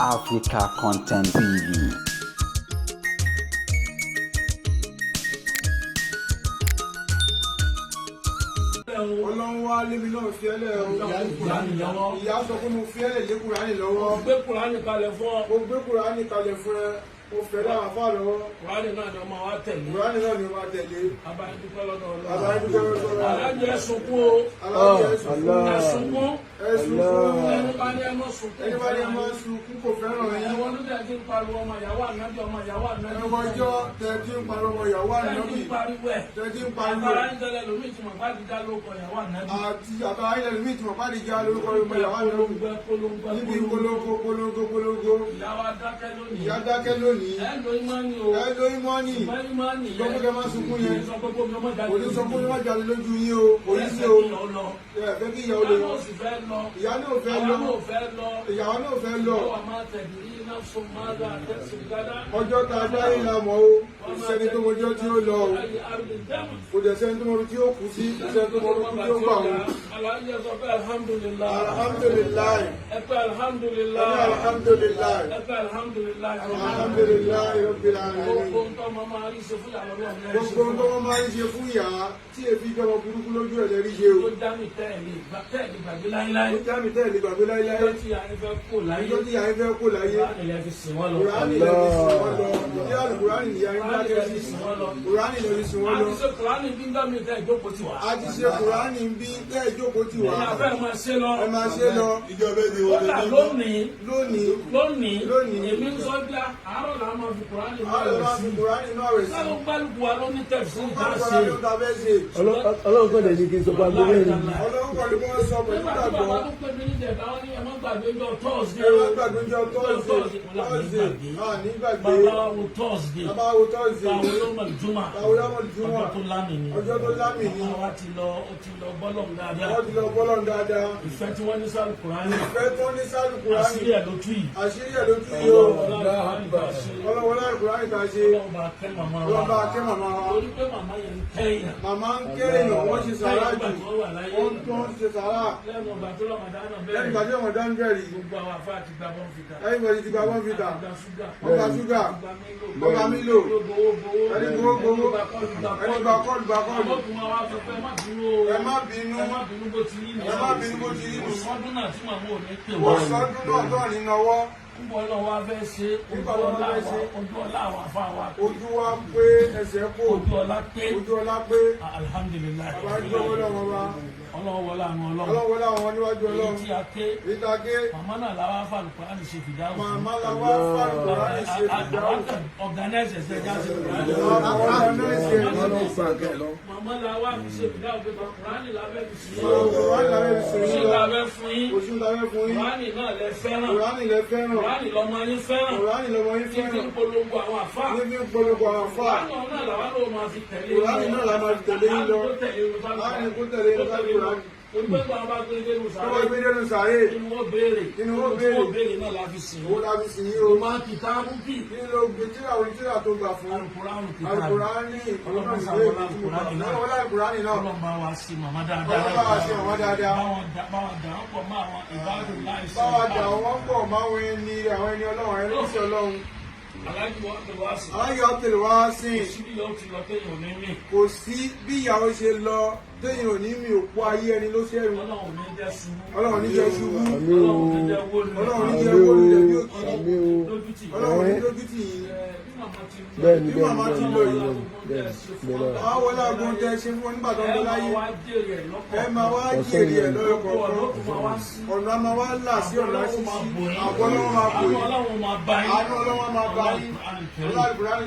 Africa Content TV. Ọlọ́run wá lébi náà fi ẹlẹ́ o. Ìyá sọ pé mo fi ẹlẹ́ lé Kùránì lọ́wọ́. Gbé Kùránì kalẹ̀ fún ọ. Mo gbé Kùránì kalẹ̀ fún ẹ. Mo fẹ́ láwọn afá lọ́wọ́. Kùránì náà ni ọmọ wa tẹ̀lé. Kùránì náà ni wọ́n tẹ̀lé. Abáyé dúpẹ́ lọ́dọ̀ Ọlọ́run. Àbáyé dúpẹ́ lọ́dọ̀ Ọlọ́run. Alájẹ ẹ̀sùnkún o. Alájẹ ẹ̀sùnkún. Ẹ̀sùnkún. Ẹ̀sùnkún. Ẹni bá ní ẹmọ sunkún. Ẹni bá ní ẹmọ sunkún kò fẹ́ràn yín. Ẹ̀wọ̀n ló dẹ̀ ti ń pariwo ọmọ ìyàwó ànábì ọmọ ìyàwó ànábì. Ẹ̀wọ̀n ọjọ́ tẹ̀ tí ń pariwo ọmọ ìyàwó ànábì. Tẹ̀ tí ń pariwo ẹ̀. Tẹ̀ tí ń pariwo. Àbára ń tẹ́lẹ̀ lómi ìtumọ̀ bá ti dá lórúkọ ìyàwó ànábì. Àti àbára ilẹ̀ lómi ìtumọ̀ bá ti já lórúkọ ọmọ ìyàwó ànábì. Níbi polongo. Ìyàwó adákẹ́ lónìí. Ìyá dákẹ́ lónìí. Ẹ lo ìmọ̀ni o. Ẹ lo ìmọ̀ni. Gbọ́dọ̀ máa sunkún yẹn. Òní sọ pé wọ́n jáde lójú yín o. Òní sí o. Ẹ fẹ́ kí ìyàwó lè lọ. Ìyá náà fẹ́ lọ. Ìyàwó náà fẹ́ lọ. Ọjọ́ tá a dá yín la mọ̀ o. Kò sẹ́ni tó mọjọ́ tí ó lọ o. Kò dẹ̀ sẹ́ni tó mọjọ́ tí ó kú sí. Kò sẹ́ni tó mọjọ́ tí ó gbà o. Alájẹ sọ pé alhamdulilayi. Alhamdulilayi. Ẹ pé alhamdulilayi. Alhamdulilayi. Ẹ pé alhamdulilayi. Alhamdulilayi rabbil alamin. Gbogbo ń tọ́ ọmọ máa rí ṣe fún ìyàwó ọ̀rẹ́ rẹ̀. Gbogbo ń tọ́ ọmọ máa ń ṣe fún ìyá tí èfi jọmọ burúkú lójú ẹ̀ lẹ́rí ṣe o. Ó dá mi tẹ́ẹ̀lì gbàgbé láíláí. Ó dá mi tẹ́ẹ̀lì gbàgbé láíláí. Ìjọ́ tí àyè fẹ́ kó láyé. Ìjọ́ tí àyè fẹ́ kó láyé. Kùránì lẹ fi sìn wọ́n lọ. Kùránì lẹ fi sìn wọ́n lọ. Ìdí àlùkùránì ìyá yín bá tẹ́ sí sìn wọ́n lọ. Kùránì lẹ fi sìn wọ́n lọ. Àti ṣe Kùránì bí ń dá mi tẹ́ ìjókòó ti wà. A ti ṣe Kùránì bí tẹ́ ìjókòó ti wà. Ìyá fẹ́ máa ṣe lọ. Ẹ máa ṣe lọ. Ìjọba èdè wọlé ní. Lónìí. Èmi ń sọ bí àárọ̀ làá máa fi Kùránì náà Àwọn rẹ̀ máa sí. fi Kùránì náà rẹ̀ sí. Sáwọn gbálùkù wa ló ní tẹ̀sí ìta ṣe. Ọlọ́run kọ́ dẹ̀ ní kí n sọ pé agbó mẹ́rin ni. Ọlọ́run kọ́ ni wọ́n sọ pẹ̀lú Nígbà tí bàbá ìgbàgbọ́. tó pè mí ní ìjẹ̀dá wọn ní ẹ má gbàgbé jọ Thursday. Ẹ má gbàgbé jọ Thursday. Nígbàgbé. Bàbá wo Thursday. Bàbá wo Thursday. Báwo ló mọ̀ ìjùmọ̀. Báwo ló mọ̀ ìjùmọ̀. Ọjọ́ tó lámì ni. Ọjọ́ tó lámì ni. Bàbá wa ti lọ bọ́lọ̀ dáadáa. Wọ́n ti lọ bọ́lọ̀ dáadáa. Ìfẹ́ tí wọ́n ní sálù Kùránì. Ìfẹ́ tó ní sálù Kùránì. Àṣírí ẹ̀ ló tú yìí. Àṣírí ẹ̀ ló tú yìí o. Ọlọ́wọ́ láì Kùránì ta ṣe. Ọlọ́ba kẹ́ màmá wa. Ọlọ́ba kẹ́ màmá wa. Torí pé màmá yẹn ń kẹ́yìn. Màmá ń kéré wọ́n ṣe sàrà jù. Wọ́n tó ń ṣe sàrà. Lẹ́nu ọgbà tó Ramadan Lẹ́nu bẹ̀rẹ̀. ìgbà tí ọmọ dá ń bẹ̀rẹ̀. Gbogbo àwọn afá ti gba bọ́n fìtà. Lẹ́yìn ìgbà tí ti gba wọ́n fi tà. Ọgbà ṣúgà. Ọgbà ṣúgà. Ọgbà mílò. Ẹni gbowó. Ẹni gba kọ́ọ̀lù gba kọ́ọ̀lù. Ọlọ́kùnrin wa wá sọ pé ẹ má bínú o. Ẹ má bínú. Ẹ má bínú bó ti rí nù. Ẹ má bínú bó ti rí nù. Ọdún náà tí màmú ò ní pè Wọ́n wọ́n. sọ́dún náà tó ní nọwọ́. Níbo ọlọ́wọ́ fẹ́ ṣe Níbo ọlọ́wọ́ fẹ́ ṣe. ojú ọlá àwọn afá wa. Ojú wa pé ẹsẹ̀ kò. Ojú ọlá pé. Ojú ọlá pé. Alhamdulilayi. Bàbá gbọ́wọ́ lọ́wọ́ wa. Ọlọ́wọ́ wọlé àwọn ọlọ́run. Ọlọ́wọ́ láwọn níwájú Èyí Ọlọ́run. tí a ké. Ìtàgé. Màmá náà làwọn afáàlùkọ́ á lè ṣe fìdáhùn. Màmá la wá fáàlù Kùránì ṣe fìdáhùn. Organize ẹsẹ̀ já ṣe fìdáhùn. Àwọn ọmọ náà ṣe Màmá la wá fi ṣe fìdáhùn pé Kùránì lábẹ́ fi sí. Kùránì lábẹ́ fi sìn Ṣé yín lọ. lábẹ́ fún yín? Oṣù lábẹ́ fún yín. Kùránì náà lẹ fẹ́ràn. Kùránì lẹ fẹ́ràn. Kùránì lọmọ yín fẹ́ràn. Kùránì lọmọ yín Títí fẹ́ràn. ń polongo àwọn àfáà. Níbi ń polongo àwọn àfáà. Kùránì náà làwọn ló máa fi tẹ̀lé yín. Kùránì náà la máa fi tẹ̀lé yín lọ. Kùránì Kó tẹ̀lé yín lọ sábẹ́ Kùránì. Olùgbẹ́gbẹ́ àwọn bá gbé dénú Tó bá sáré. gbé dénú sàárè. Inú wọn béèrè. Inú wọn béèrè. Inú wọn béèrè náà la fi sìn. Owó la fi sìn yín o. O máa kìtà mú kì. Kí ló gbé tíra orí tíra tó gbà fún? Alukùránì kìtà. Alukùránì. Ọlọ́run Ìwé sàwọn ìwé Alukùránì náà. Ọlọ́run Alukùránì náà. Ọlọ́run bá wa sí màmá dáadáa. Ọlọ́run bá wa ṣe màmá dáadáa. Báwọn dà wọ́n pọ̀ mọ́ àwọn ìbádùn láìsí. Báwa dà wọ́n pọ̀ máwọn ẹni àwọn ẹni Ọlọ́run ẹni tí Ọlọ́run. Aláàjì wọ́n ti wá sí. Aláyọ̀ ọ̀tẹ̀lẹ̀ wá sí. Síbí yóò ti lọ téèyàn ní mí. Kò sí bí ìyàwó ṣe lọ téèyàn ò ní mi òpó ayé ẹni ló ṣẹ́rù. Ọlọ́run ní jẹ́ ṣubú. Ọlọ́run ní jẹ́ ṣubú. Ọlọ́run ní jẹ́ wọlé. Ọlọ́run ní jẹ́ wọlé bí òkìrì. Lójútì. Ọlọ́run ní lójútì yìí. Bẹ́ẹ̀ni Bí màmá ti lò yìí. bẹ́ẹ̀ni. Àwọn wọlé agbóhùn tẹ ṣe fún wọn nígbà tó ń bẹ láyé. Ẹ máa wá Ọ̀sán jèrè ẹ̀ yìí. lọ́yọ̀ kọ̀ọ̀kan. Ọ̀nà máa wá là sí ọ̀nà ṣíṣí. Àbọ̀ Ọlọ́run máa bò yín. Ọlọ́run máa bá yín. Àánú Ọlọ́run máa bá yín. Ọlọ́run Alukùránì